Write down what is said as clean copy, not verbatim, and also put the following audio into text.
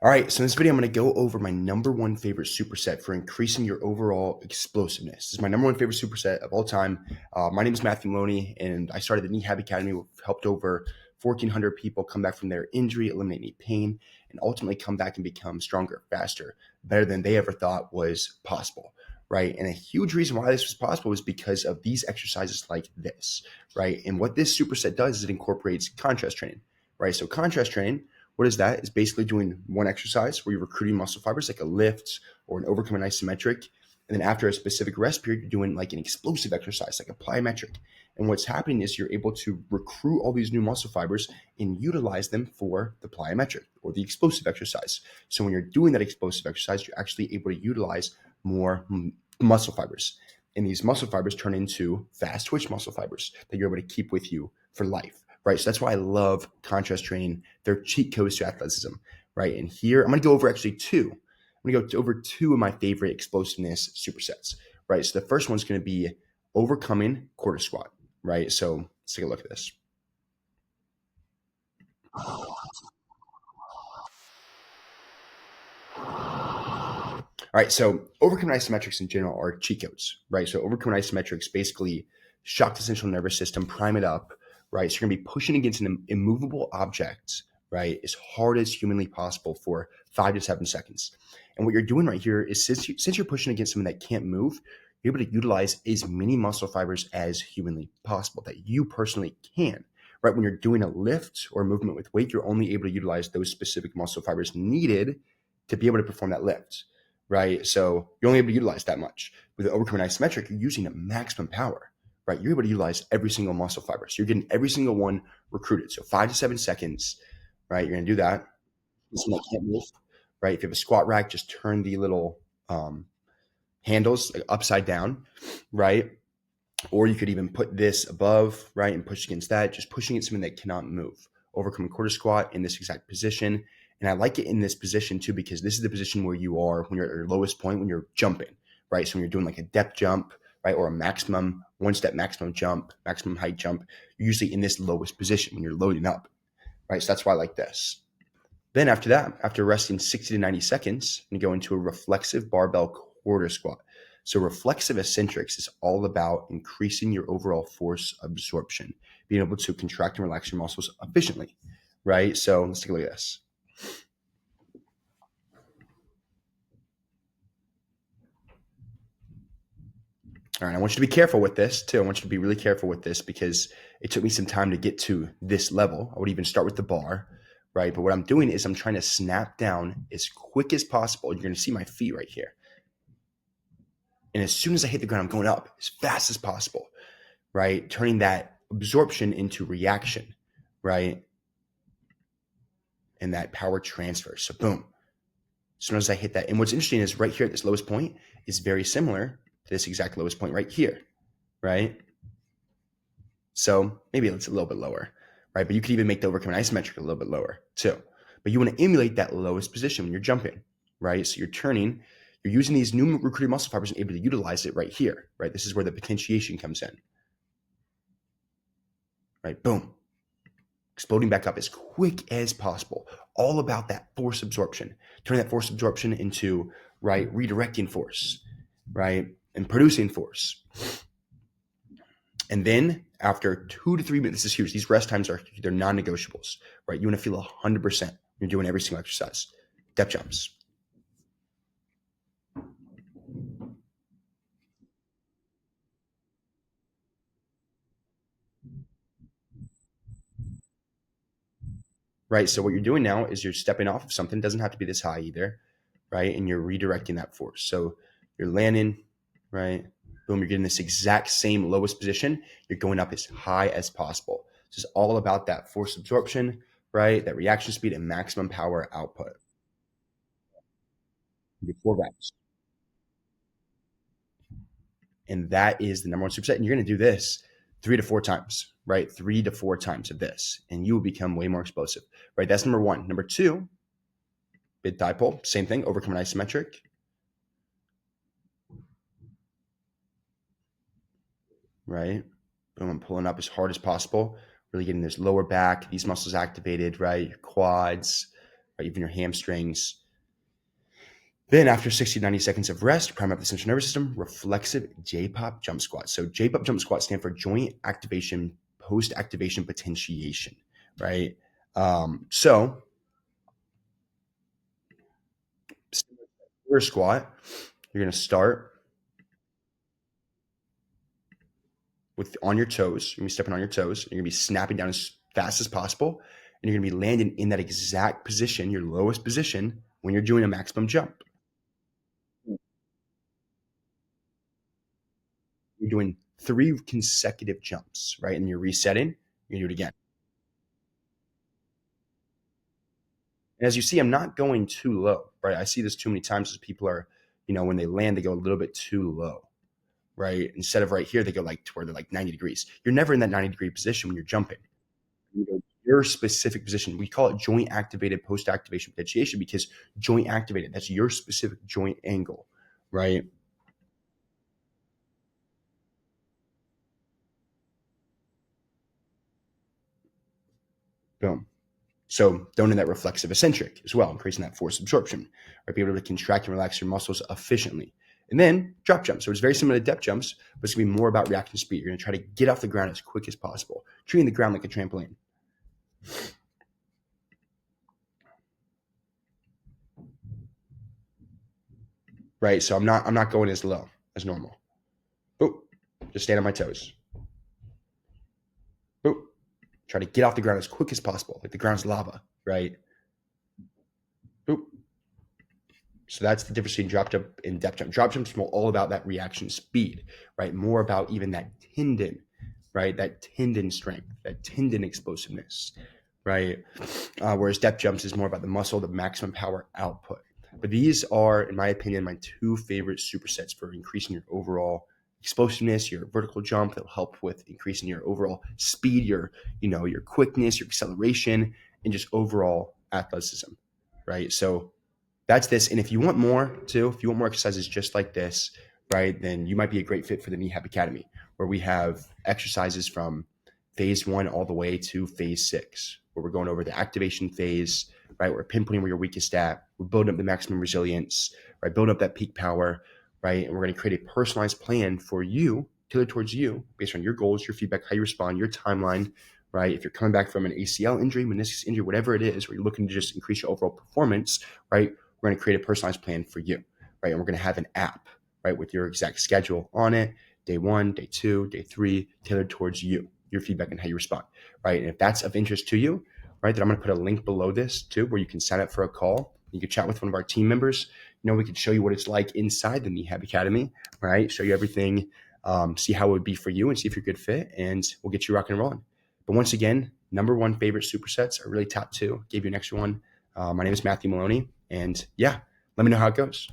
All right, so in this video, I'm going to go over my number one favorite superset for increasing your overall explosiveness. This is my number one favorite superset of all time. My name is Matthew Maloney, and I started the KneeHab Academy. We've helped over 1,400 people come back from their injury, eliminate any pain, and ultimately come back and become stronger, faster, better than they ever thought was possible, right? And a huge reason why this was possible was because of these exercises like this, right? And what this superset does is it incorporates contrast training, right? So contrast training, what is that? It's basically doing one exercise where you're recruiting muscle fibers like a lift or an overcome an isometric. And then after a specific rest period, you're doing like an explosive exercise, like a plyometric. And what's happening is you're able to recruit all these new muscle fibers and utilize them for the plyometric or the explosive exercise. So when you're doing that explosive exercise, you're actually able to utilize more muscle fibers. And these muscle fibers turn into fast twitch muscle fibers that you're able to keep with you for life. Right. So that's why I love contrast training. They're cheat codes to athleticism. Right. And here I'm going to go over actually two. I'm going to go over two of my favorite explosiveness supersets. Right. So the first one's going to be overcoming quarter squat. Right. So let's take a look at this. All right, so overcoming isometrics in general are cheat codes, right? So overcoming isometrics basically shock the central nervous system, prime it up, right? So you're gonna be pushing against an immovable object, right, as hard as humanly possible for 5 to 7 seconds. And what you're doing right here is since you're pushing against something that can't move, you're able to utilize as many muscle fibers as humanly possible that you personally can. Right, when you're doing a lift or a movement with weight, you're only able to utilize those specific muscle fibers needed to be able to perform that lift, right? So you're only able to utilize that much. With the overcoming isometric, you're using a maximum power, right? You're able to utilize every single muscle fiber. So you're getting every single one recruited. So 5 to 7 seconds, right? You're going to do that. Someone that can't move, right? If you have a squat rack, just turn the little handles upside down, right? Or you could even put this above, right, and push against that, just pushing against something that cannot move. Overcoming quarter squat in this exact position. And I like it in this position too, because this is the position where you are when you're at your lowest point, when you're jumping, right? So when you're doing like a depth jump, right, or a maximum, one step maximum jump, maximum height jump, you're usually in this lowest position when you're loading up, right? So that's why I like this. Then after that, after resting 60 to 90 seconds, you go into a reflexive barbell quarter squat. So reflexive eccentrics is all about increasing your overall force absorption, being able to contract and relax your muscles efficiently, right? So let's take a look at this. All right, I want you to be careful with this too. I want you to be really careful with this because it took me some time to get to this level. I would even start with the bar, right? But what I'm doing is I'm trying to snap down as quick as possible. You're going to see my feet right here. And as soon as I hit the ground, I'm going up as fast as possible, right? Turning that absorption into reaction, right? And that power transfer. So boom, as soon as I hit that. And what's interesting is right here at this lowest point is very similar to this exact lowest point right here, right? So maybe it's a little bit lower, right? But you could even make the overcoming isometric a little bit lower too. But you want to emulate that lowest position when you're jumping, right? So you're turning, you're using these new recruited muscle fibers and able to utilize it right here, right? This is where the potentiation comes in, right? Boom. Exploding back up as quick as possible. All about that force absorption. Turning that force absorption into, right, redirecting force, right? And producing force. And then after 2 to 3 minutes, this is huge. These rest times they're non-negotiables, right? You want to feel 100%. You're doing every single exercise. Depth jumps. Right. So what you're doing now is you're stepping off of something. It doesn't have to be this high either, right? And you're redirecting that force. So you're landing, right? Boom, you're getting this exact same lowest position. You're going up as high as possible. It's just all about that force absorption, right? That reaction speed and maximum power output. Your 4 reps. And that is the number one superset. And you're going to do this 3 to 4 times, right? 3 to 4 times of this, and you will become way more explosive, right? That's number one. Number two, big thigh pull, same thing, overcome an isometric, right? Boom, I'm pulling up as hard as possible, really getting this lower back, these muscles activated, right? Your quads, right? Even your hamstrings. Then after 60 to 90 seconds of rest, prime up the central nervous system, reflexive J-pop jump squats. So J-pop jump squats stand for joint activation, post-activation potentiation, right? So your squat, you're going to start with on your toes. You're going to be stepping on your toes. You're going to be snapping down as fast as possible. And you're going to be landing in that exact position, your lowest position, when you're doing a maximum jump. You're doing 3 consecutive jumps, right? And you're resetting. You're going to do it again. And as you see, I'm not going too low, right? I see this too many times as people are, when they land, they go a little bit too low, right? Instead of right here, they go like to where they're like 90 degrees. You're never in that 90-degree position when you're jumping. Your specific position. We call it joint activated post-activation potentiation because joint activated, that's your specific joint angle, right? Boom. So don't in that reflexive eccentric as well, increasing that force absorption, right? Be able to contract and relax your muscles efficiently. And then drop jumps. So it's very similar to depth jumps, but it's going to be more about reaction speed. You're going to try to get off the ground as quick as possible, treating the ground like a trampoline. Right? So I'm not going as low as normal. Boop. Just stand on my toes. Boop. Try to get off the ground as quick as possible, like the ground's lava, right? Boop. So that's the difference between drop jump and depth jump. Drop jump is all about that reaction speed, right? More about even that tendon, right? That tendon strength, that tendon explosiveness, right? Whereas depth jumps is more about the muscle, the maximum power output. But these are, in my opinion, my 2 favorite supersets for increasing your overall explosiveness, your vertical jump. That'll help with increasing your overall speed, your quickness, your acceleration, and just overall athleticism, right? So that's this. And if you want more too, if you want more exercises just like this, right, then you might be a great fit for the KneeHab Academy, where we have exercises from phase 1 all the way to phase 6, where we're going over the activation phase, right? We're pinpointing where you're weakest at. We're building up the maximum resilience, right? Building up that peak power, right? And we're going to create a personalized plan for you, tailored towards you, based on your goals, your feedback, how you respond, your timeline, right? If you're coming back from an ACL injury, meniscus injury, whatever it is, where you're looking to just increase your overall performance, right? We're going to create a personalized plan for you, right? And we're going to have an app, right, with your exact schedule on it, day 1, day 2, day 3, tailored towards you, your feedback and how you respond, right? And if that's of interest to you, right, then I'm going to put a link below this too, where you can sign up for a call. You can chat with one of our team members. We can show you what it's like inside the KneeHab Academy, right? Show you everything, see how it would be for you and see if you're a good fit, and we'll get you rocking and rolling. But once again, number 1 favorite supersets are really top 2. Gave you an extra one. My name is Matthew Maloney. And yeah, let me know how it goes.